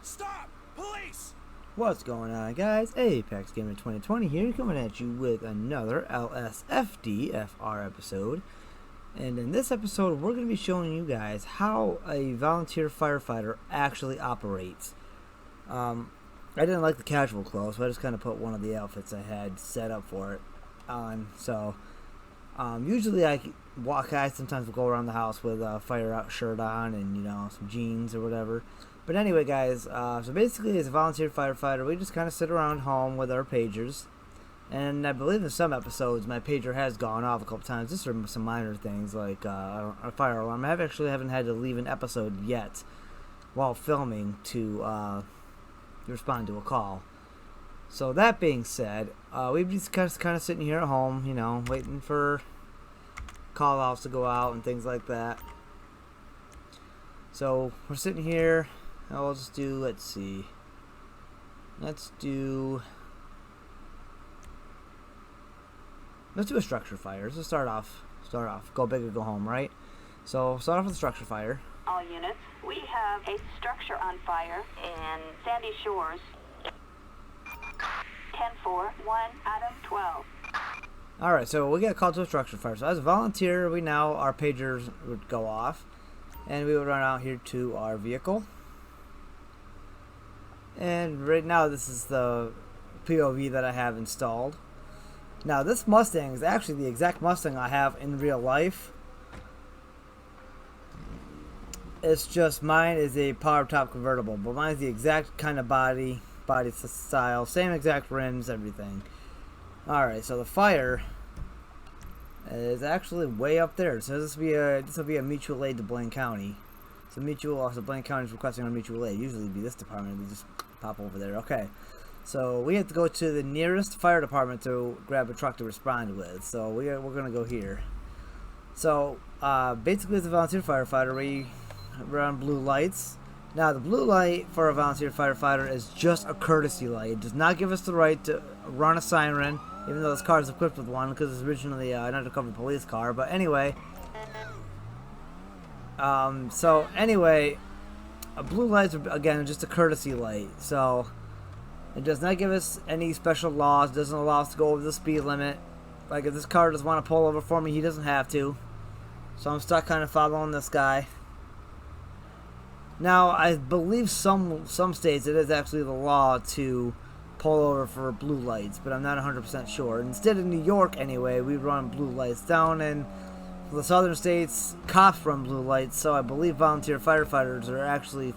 Stop! Police! What's going on, guys? Apex Gamer 2020 here, coming at you with another Lspdfr episode. And in this episode, we're going to be showing you guys how a volunteer firefighter actually operates. I didn't like the casual clothes, so I just kind of put one of the outfits I had set up for it on. So, usually I sometimes will go around the house with a fire out shirt on and, some jeans or whatever. But anyway, guys, so basically as a volunteer firefighter, we just kind of sit around home with our pagers. And I believe in some episodes, my pager has gone off a couple times. Just are some minor things like a fire alarm. I haven't had to leave an episode yet while filming to respond to a call. So that being said, we've just kind of sitting here at home, waiting for call outs to go out and things like that. So we're sitting here. I'll just do, let's do a structure fire. Let's start off, go big or go home, right? So start off with a structure fire. All units, we have a structure on fire in Sandy Shores. 10-4, 1, Adam 12. Alright, so we get called to a structure fire. So as a volunteer, our pagers would go off, and we would run out here to our vehicle. And right now, this is the POV that I have installed. Now, this Mustang is actually the exact Mustang I have in real life. It's just mine is a power top convertible, but mine is the exact kind of body style, same exact rims, everything. Alright, so the fire is actually way up there. So this will be a mutual aid to Blaine County. So Blaine County is requesting a mutual aid. Usually it'd be this department. We just pop over there. Okay. So we have to go to the nearest fire department to grab a truck to respond with. So we're gonna go here. So basically, as a volunteer firefighter, we run blue lights. Now the blue light for a volunteer firefighter is just a courtesy light. It does not give us the right to run a siren, even though this car is equipped with one because it's originally an undercover police car. But anyway. So anyway, a blue light is, again, just a courtesy light. So it does not give us any special laws. It doesn't allow us to go over the speed limit. Like if this car doesn't want to pull over for me, he doesn't have to. So I'm stuck kind of following this guy. Now I believe some states it is actually the law to pull over for blue lights, but I'm not 100% sure. Instead of New York anyway, we run blue lights. Down in the southern states, cops run blue lights, so I believe volunteer firefighters are actually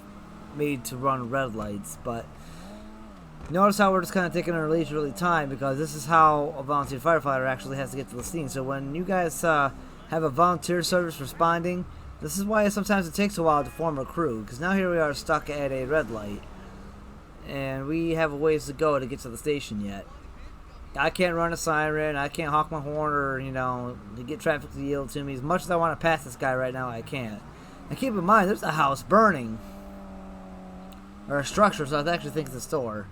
made to run red lights. But notice how we're just kind of taking our leisurely time, because this is how a volunteer firefighter actually has to get to the scene. So when you guys have a volunteer service responding, this is why sometimes it takes a while to form a crew, because now here we are stuck at a red light, and we have a ways to go to get to the station yet. I can't run a siren, I can't honk my horn or, to get traffic to yield to me. As much as I want to pass this guy right now, I can't. And keep in mind, there's a house burning. Or a structure, so I actually think it's a store.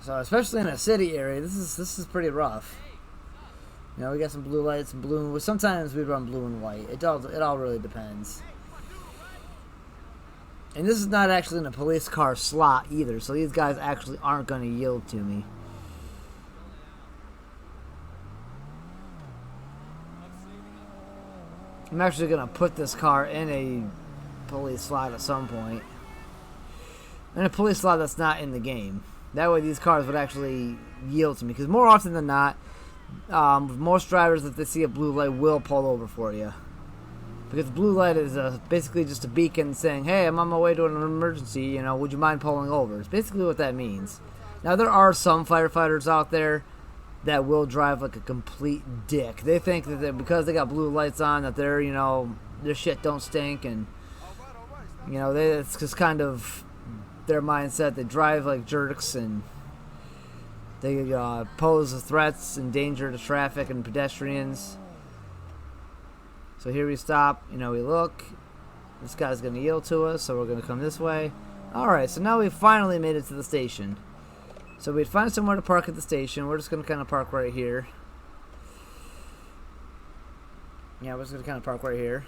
So, especially in a city area, this is pretty rough. We got some blue lights and blue. Sometimes we run blue and white. It all really depends. And this is not actually in a police car slot either, so these guys actually aren't going to yield to me. I'm actually going to put this car in a police slot at some point. In a police slot that's not in the game. That way these cars would actually yield to me, because more often than not, most drivers, if they see a blue light, will pull over for you. Because the blue light is basically just a beacon saying, hey, I'm on my way to an emergency, would you mind pulling over? It's basically what that means. Now, there are some firefighters out there that will drive like a complete dick. They think that because they got blue lights on, that their shit don't stink, and, it's just kind of their mindset. They drive like jerks, and they pose threats and danger to traffic and pedestrians. So here we stop, we look, this guy's going to yield to us, so we're going to come this way. Alright, so now we finally made it to the station. So we'd find somewhere to park at the station. We're just going to kind of park right here. Yeah, we're just going to kind of park right here.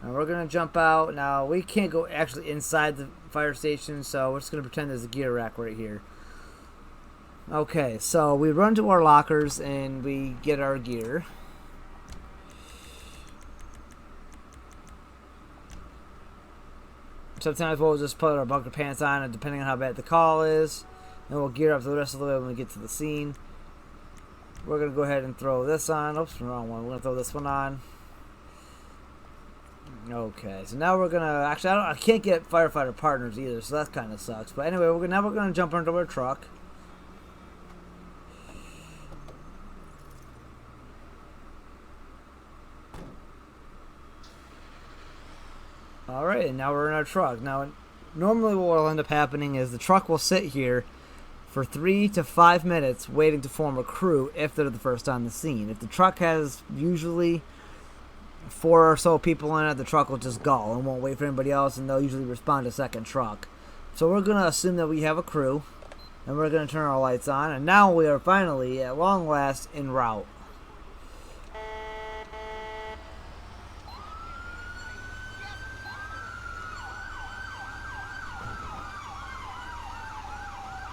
And we're going to jump out. Now, we can't go actually inside the fire station, so we're just going to pretend there's a gear rack right here. Okay, so we run to our lockers and we get our gear. Sometimes we'll just put our bunker pants on, and depending on how bad the call is, and we'll gear up the rest of the way when we get to the scene. We're going to go ahead and throw this on. Oops, wrong one. We're going to throw this one on. Okay, so now we're going to... Actually, I can't get firefighter partners either, so that kind of sucks. But anyway, now we're going to jump into our truck. Alright, and now we're in our truck. Now, normally what will end up happening is the truck will sit here for 3 to 5 minutes waiting to form a crew if they're the first on the scene. If the truck has usually 4 or so people in it, the truck will just go and won't wait for anybody else, and they'll usually respond to second truck. So we're going to assume that we have a crew, and we're going to turn our lights on, and now we are finally, at long last, en route.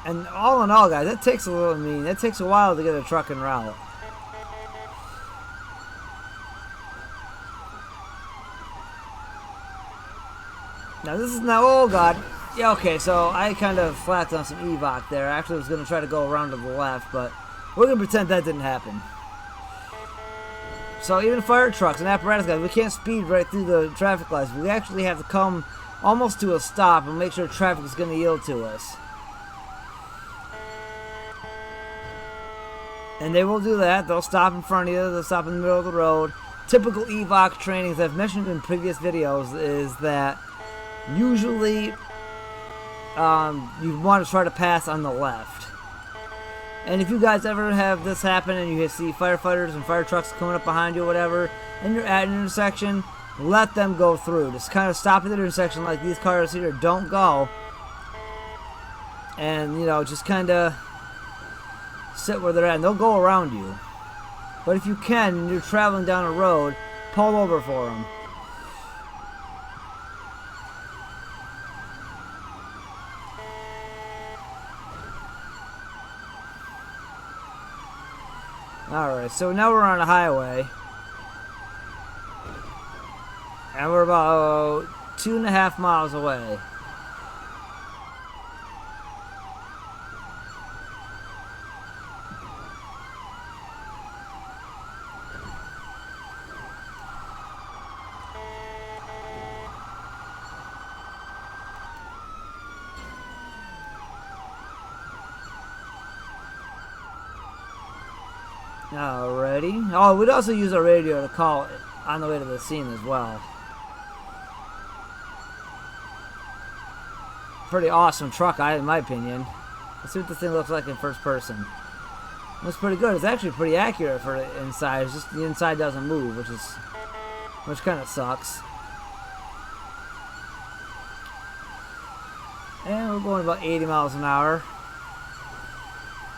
And all in all, guys, it takes a while to get a truck en route. Now this is now, oh god. Yeah, okay, so I kind of flapped on some evac there. I actually was going to try to go around to the left, but we're going to pretend that didn't happen. So even fire trucks and apparatus guys, we can't speed right through the traffic lights. We actually have to come almost to a stop and make sure traffic is going to yield to us. And they will do that. They'll stop in front of you. They'll stop in the middle of the road. Typical evac trainings I've mentioned in previous videos is that usually you want to try to pass on the left. And if you guys ever have this happen and you see firefighters and fire trucks coming up behind you or whatever, and you're at an intersection, let them go through. Just kind of stop at the intersection like these cars here. Don't go. And, you know, just kind of sit where they're at, and they'll go around you. But if you can, and you're traveling down a road, pull over for them. Alright, so now we're on a highway. And we're about 2.5 miles away. Alrighty. Oh, we'd also use our radio to call on the way to the scene as well. Pretty awesome truck, in my opinion. Let's see what this thing looks like in first person. Looks pretty good. It's actually pretty accurate for the inside. It's just the inside doesn't move, which kind of sucks. And we're going about 80 miles an hour.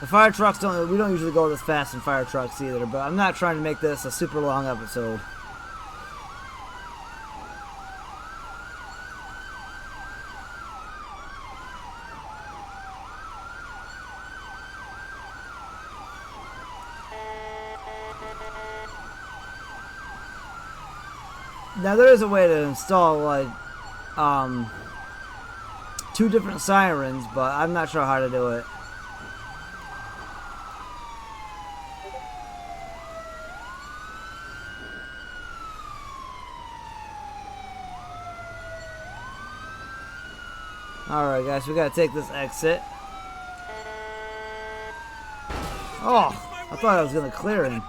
The fire trucks we don't usually go this fast in fire trucks either, but I'm not trying to make this a super long episode. Now there is a way to install like 2 different sirens, but I'm not sure how to do it. Alright guys, we gotta take this exit. Oh, I thought I was gonna clear him.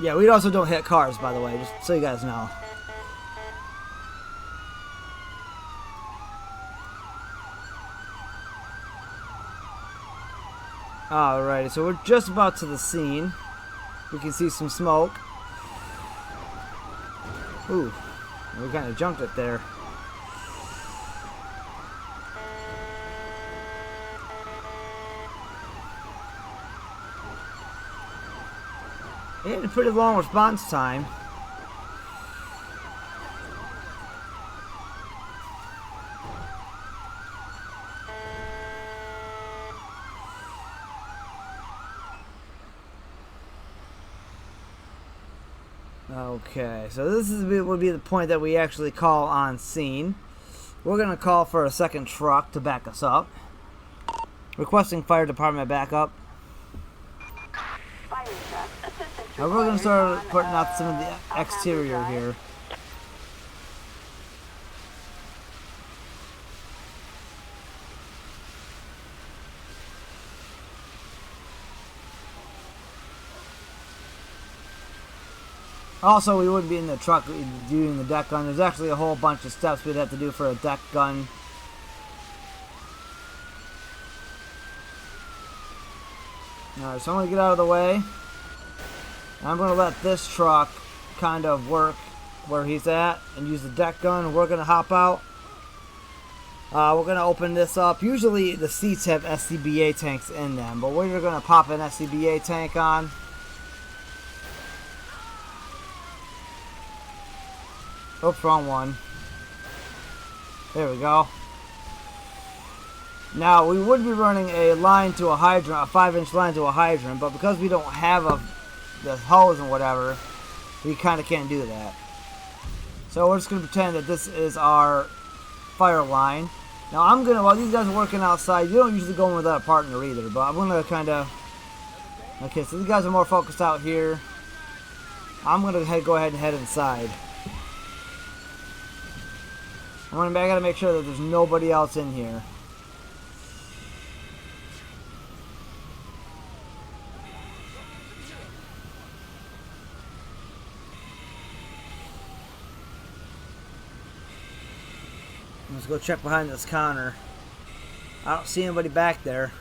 Yeah, we also don't hit cars, by the way, just so you guys know. Alrighty, so we're just about to the scene. We can see some smoke. Ooh, we kind of jumped it there. It had a pretty long response time. Okay, so this would be the point that we actually call on scene. We're going to call for a second truck to back us up. Requesting fire department backup. Fire truck. Assistance Now we're going to start required putting on, out some of the exterior Alhambra here. Also, we wouldn't be in the truck doing the deck gun. There's actually a whole bunch of steps we'd have to do for a deck gun. Alright, so I'm going to get out of the way. I'm going to let this truck kind of work where he's at and use the deck gun. We're going to hop out. We're going to open this up. Usually the seats have SCBA tanks in them, but we're going to pop an SCBA tank on. Oops, wrong one. There we go. Now, we would be running a line to a hydrant, a 5-inch line to a hydrant, but because we don't have the hose and whatever, we kind of can't do that. So we're just going to pretend that this is our fire line. Now, while these guys are working outside, you don't usually go in without a partner either, but I'm going to kind of... Okay, so these guys are more focused out here. I'm going to go ahead and head inside. I gotta make sure that there's nobody else in here. Let's go check behind this counter. I don't see anybody back there.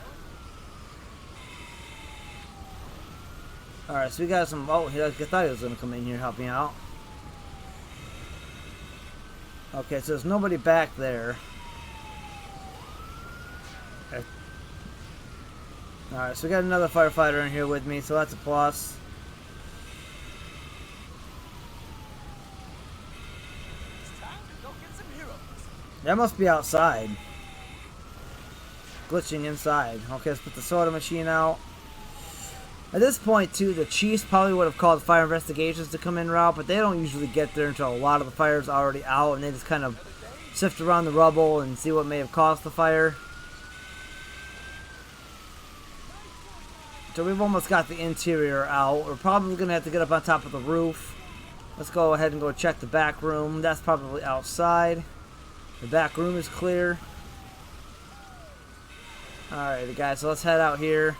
Alright, so we got some... Oh, I thought he was gonna come in here and help me out. Okay, so there's nobody back there. Okay. Alright, so we got another firefighter in here with me, so that's a plus. It's time to go get some heroes. That must be outside. Glitching inside. Okay, let's put the soda machine out. At this point, too, the chiefs probably would have called fire investigations to come in route, but they don't usually get there until a lot of the fire's already out, and they just kind of sift around the rubble and see what may have caused the fire. So we've almost got the interior out. We're probably going to have to get up on top of the roof. Let's go ahead and go check the back room. That's probably outside. The back room is clear. Alrighty, guys, so let's head out here.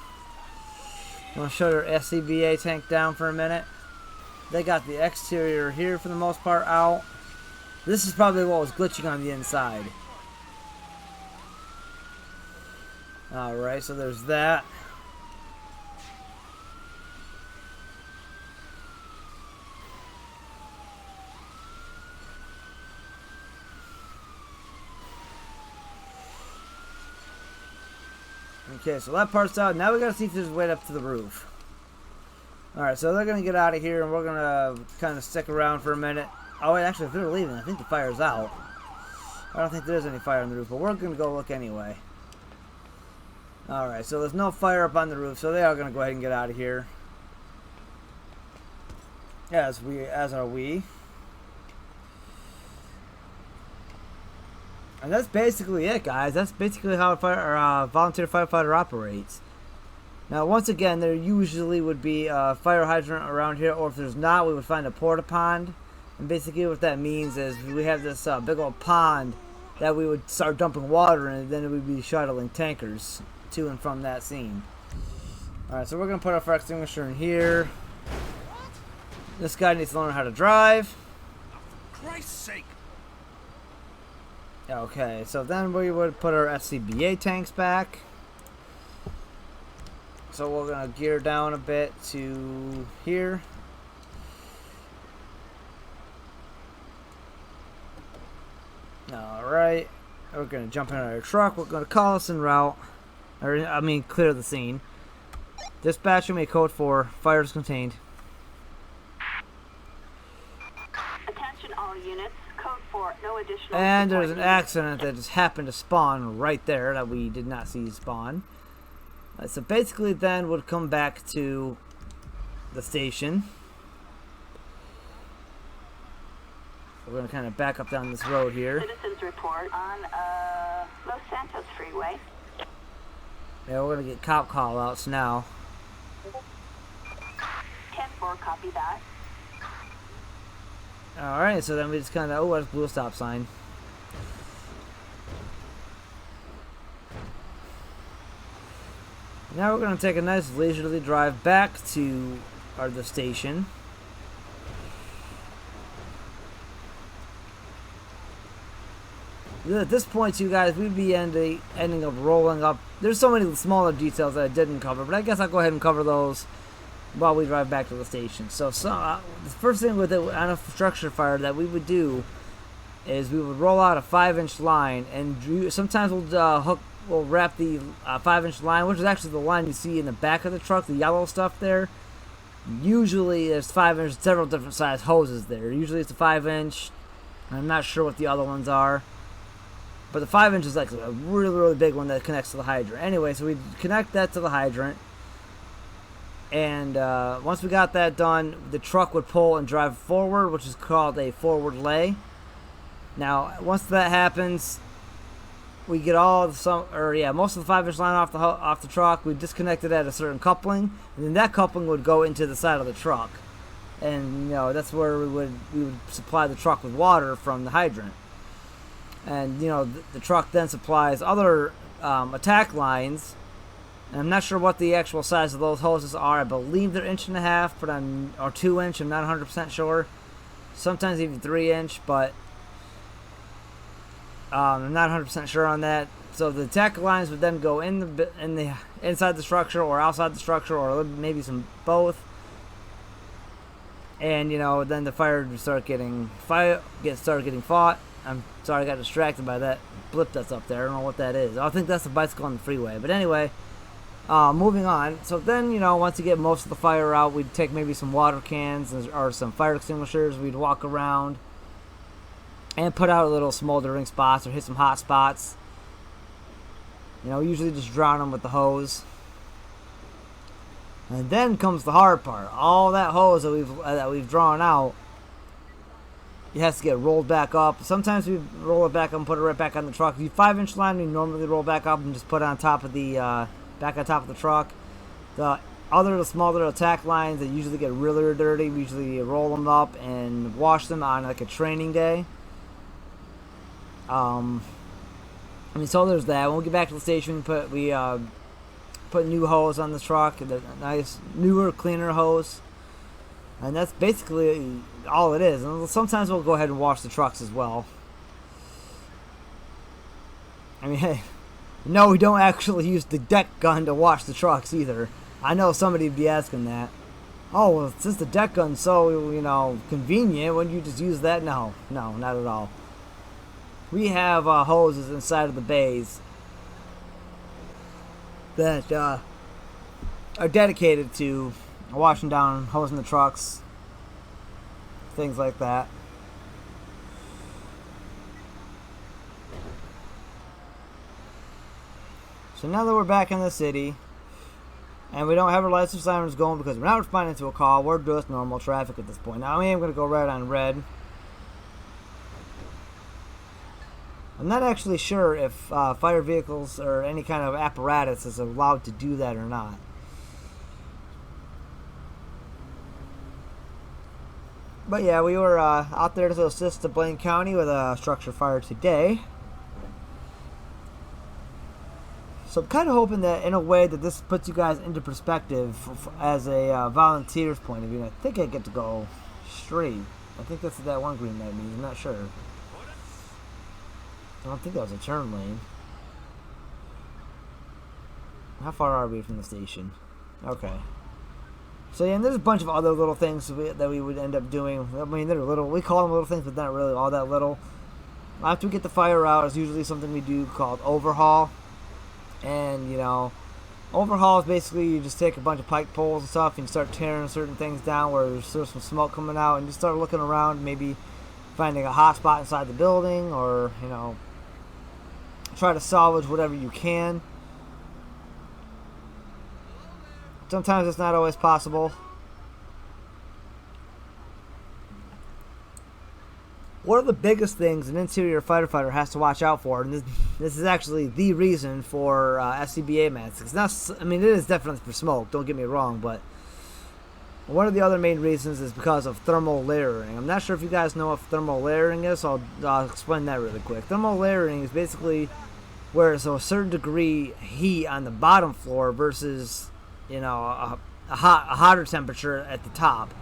I'm going to shut our SCBA tank down for a minute. They got the exterior here for the most part out. This is probably what was glitching on the inside. Alright, so there's that. Okay, so that part's out. Now we gotta see if there's a way up to the roof. Alright, so they're gonna get out of here and we're gonna kind of stick around for a minute. Oh, wait, actually, if they're leaving, I think the fire's out. I don't think there's any fire on the roof, but we're gonna go look anyway. Alright, so there's no fire up on the roof, so they are gonna go ahead and get out of here. As are we. And that's basically it, guys. That's basically how a volunteer firefighter operates. Now, once again, there usually would be a fire hydrant around here, or if there's not, we would find a porta pond. And basically what that means is we have this big old pond that we would start dumping water in, and then we would be shuttling tankers to and from that scene. Alright, so we're going to put our fire extinguisher in here. This guy needs to learn how to drive. For Christ's sake. Okay, so then we would put our SCBA tanks back. So we're going to gear down a bit to here. Alright, we're going to jump in our truck. We're going to call us en route. Clear the scene. Dispatch me code 4. Fire is contained. no additional And support there's an needed. accident that just happened to spawn right there that we did not see spawn. So basically then we'll come back to the station. We're going to kind of back up down this road here. Citizens report on Los Santos Freeway. Yeah, we're going to get cop call outs now. 10-4, copy that. Alright, so then we just kind of, oh, there's a blue stop sign. Now we're going to take a nice leisurely drive back to the station. At this point, you guys, we'd be ending up rolling up. There's so many smaller details that I didn't cover, but I guess I'll go ahead and cover those while we drive back to the station. So the first thing with it on a structure fire that we would do is we would roll out a 5-inch line, and sometimes we'll wrap the 5-inch line, which is actually the line you see in the back of the truck, the yellow stuff there. Usually there's 5-inch, several different size hoses there. Usually it's a 5-inch. I'm not sure what the other ones are. But the 5-inch is like a really, really big one that connects to the hydrant. Anyway, so we connect that to the hydrant. And once we got that done, the truck would pull and drive forward, which is called a forward lay. Now, once that happens, we get most of the 5-inch line off the truck. We disconnect it at a certain coupling, and then that coupling would go into the side of the truck. And that's where we would supply the truck with water from the hydrant. And the truck then supplies other attack lines. And I'm not sure what the actual size of those hoses are. I believe they're 1.5 inch, or 2 inch. I'm not 100% sure. Sometimes even 3 inch, but I'm not 100% sure on that. So the attack lines would then go in the inside the structure or outside the structure, or maybe some both. And then the fire would start getting fought. I'm sorry, I got distracted by that blip that's up there. I don't know what that is. I think that's a bicycle on the freeway. But anyway, moving on. So then, once you get most of the fire out, we'd take maybe some water cans or some fire extinguishers. We'd walk around and put out little smoldering spots or hit some hot spots. Usually just drown them with the hose. And then comes the hard part. All that hose that we've drawn out, it has to get rolled back up. Sometimes we roll it back up and put it right back on the truck. The 5-inch line we normally roll back up and just put it on top of the back on top of the truck. The smaller attack lines that usually get really dirty, we usually roll them up and wash them on like a training day. So there's that. When we get back to the station, we put new hose on the truck, the nice newer, cleaner hose. And that's basically all it is. And sometimes we'll go ahead and wash the trucks as well. Hey, no, we don't actually use the deck gun to wash the trucks either. I know somebody would be asking that. Oh, well, since the deck gun's so, convenient, wouldn't you just use that? No, not at all. We have hoses inside of the bays that are dedicated to washing down, hosing the trucks, things like that. So now that we're back in the city, and we don't have our lights or sirens going because we're not responding to a call, we're just normal traffic at this point. Now I am going to go right on red. I'm not actually sure if fire vehicles or any kind of apparatus is allowed to do that or not. But yeah, we were out there to assist the Blaine County with a structure fire today. So I'm kind of hoping that in a way that this puts you guys into perspective as a volunteer's point of view. I think I get to go straight. I think that's what that one green light means. I'm not sure. I don't think that was a turn lane. How far are we from the station? Okay. So yeah, and there's a bunch of other little things that we would end up doing. They're little. We call them little things, but not really all that little. After we get the fire out, it's usually something we do called overhaul. And, overhaul is basically you just take a bunch of pike poles and stuff and you start tearing certain things down where there's some smoke coming out, and you start looking around, maybe finding a hot spot inside the building, or, you know, try to salvage whatever you can. Sometimes it's not always possible. One of the biggest things an interior firefighter has to watch out for, and this is actually the reason for SCBA masks. It's not, I mean, it is definitely for smoke, don't get me wrong, but one of the other main reasons is because of thermal layering. I'm not sure if you guys know what thermal layering is, so I'll explain that really quick. Thermal layering is basically where there's a certain degree heat on the bottom floor versus, you know, a hotter temperature at the top.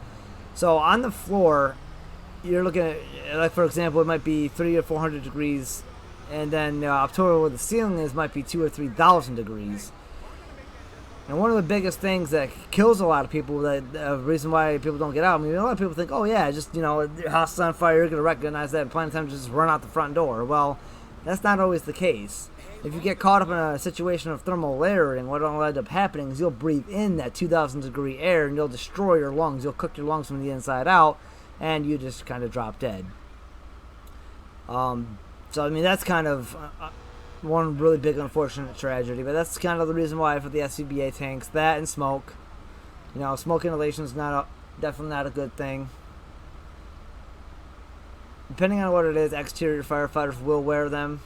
So on the floor, you're looking at, like, for example, it might be 300 or 400 degrees, and then up to where the ceiling is might be 2,000 or 3,000 degrees. And one of the biggest things that kills a lot of people, that the reason why people don't get out, I mean, a lot of people think, oh yeah, just, you know, your house is on fire, you're going to recognize that, and plenty of times just run out the front door. Well, that's not always the case. If you get caught up in a situation of thermal layering, what will end up happening is you'll breathe in that 2,000 degree air, and you'll destroy your lungs. You'll cook your lungs from the inside out, and you just kind of drop dead. So, I mean, that's kind of one really big unfortunate tragedy, but that's kind of the reason why for the SCBA tanks, that and smoke. You know, smoke inhalation is definitely not a good thing. Depending on what it is, exterior firefighters will wear them.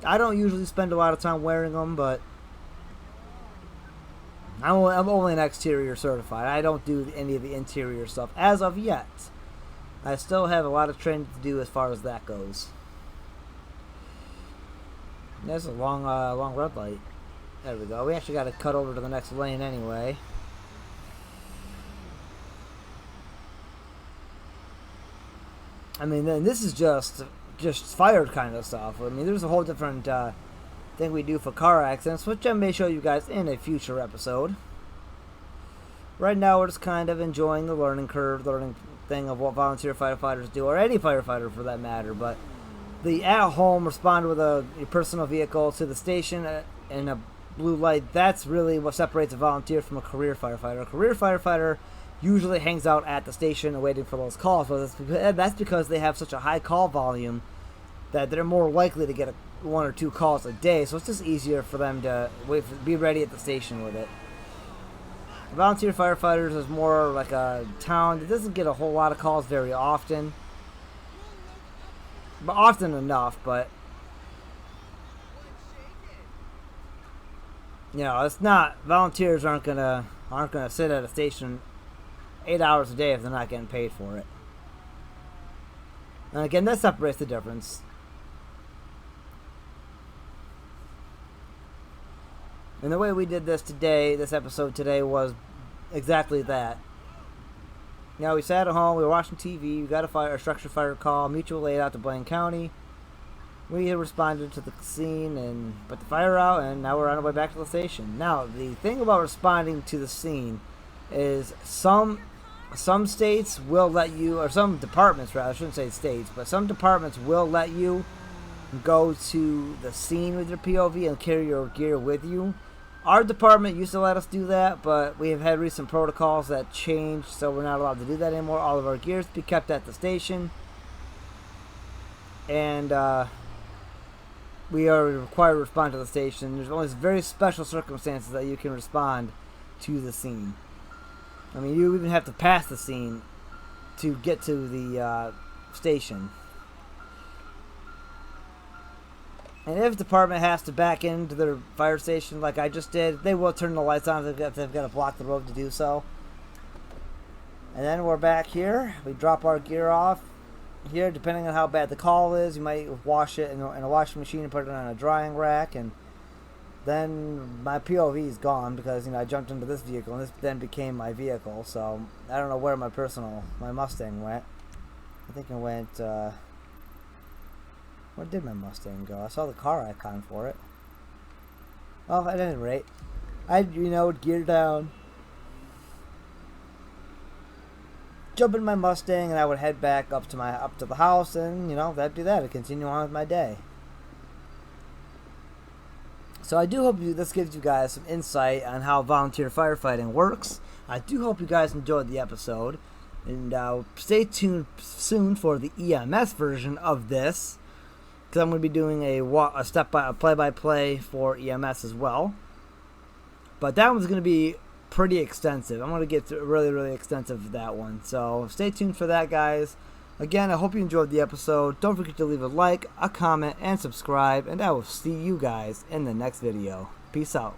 I don't usually spend a lot of time wearing them, but I'm only an exterior certified. I don't do any of the interior stuff as of yet. I still have a lot of training to do as far as that goes. There's a long red light. There we go. We actually got to cut over to the next lane anyway. I mean, then this is just fire kind of stuff. I mean, there's a whole different thing we do for car accidents, which I may show you guys in a future episode. Right now, we're just kind of enjoying the learning curve, learning thing of what volunteer firefighters do, or any firefighter for that matter. But the at-home respond with a personal vehicle to the station in a blue light, that's really what separates a volunteer from a career firefighter. A career firefighter usually hangs out at the station and waiting for those calls, but that's because they have such a high call volume that they're more likely to get one or two calls a day, so it's just easier for them to be ready at the station with it. Volunteer firefighters is more like a town that doesn't get a whole lot of calls very often, but often enough. But you know, it's not, volunteers aren't gonna sit at a station 8 hours a day if they're not getting paid for it. And again, that separates the difference. And the way we did this episode today, was exactly that. Now, we sat at home, we were watching TV, we got a structure fire call, mutual aid out to Blaine County. We responded to the scene and put the fire out, and now we're on our way back to the station. Now, the thing about responding to the scene is some states will let you, or some departments rather, I shouldn't say states, but some departments will let you go to the scene with your POV and carry your gear with you. Our department used to let us do that, but we have had recent protocols that changed, so we're not allowed to do that anymore. All of our gear is to be kept at the station, and we are required to respond to the station. There's only very special circumstances that you can respond to the scene. I mean, you even have to pass the scene to get to the station. And if the department has to back into their fire station like I just did, they will turn the lights on if they've got to block the road to do so. And then we're back here. We drop our gear off here. Depending on how bad the call is, you might wash it in a washing machine and put it on a drying rack. And then my POV is gone because, you know, I jumped into this vehicle and this then became my vehicle. So I don't know where my Mustang went. I think it went... where did my Mustang go? I saw the car icon for it. Well, at any rate, I'd, gear down, jump in my Mustang, and I would head back up to the house, and that'd be that. I'd continue on with my day. So I do hope this gives you guys some insight on how volunteer firefighting works. I do hope you guys enjoyed the episode. And stay tuned soon for the EMS version of this, because I'm going to be doing a play-by-play for EMS as well. But that one's going to be pretty extensive. I'm going to get through really, really extensive with that one. So stay tuned for that, guys. Again, I hope you enjoyed the episode. Don't forget to leave a like, a comment, and subscribe. And I will see you guys in the next video. Peace out.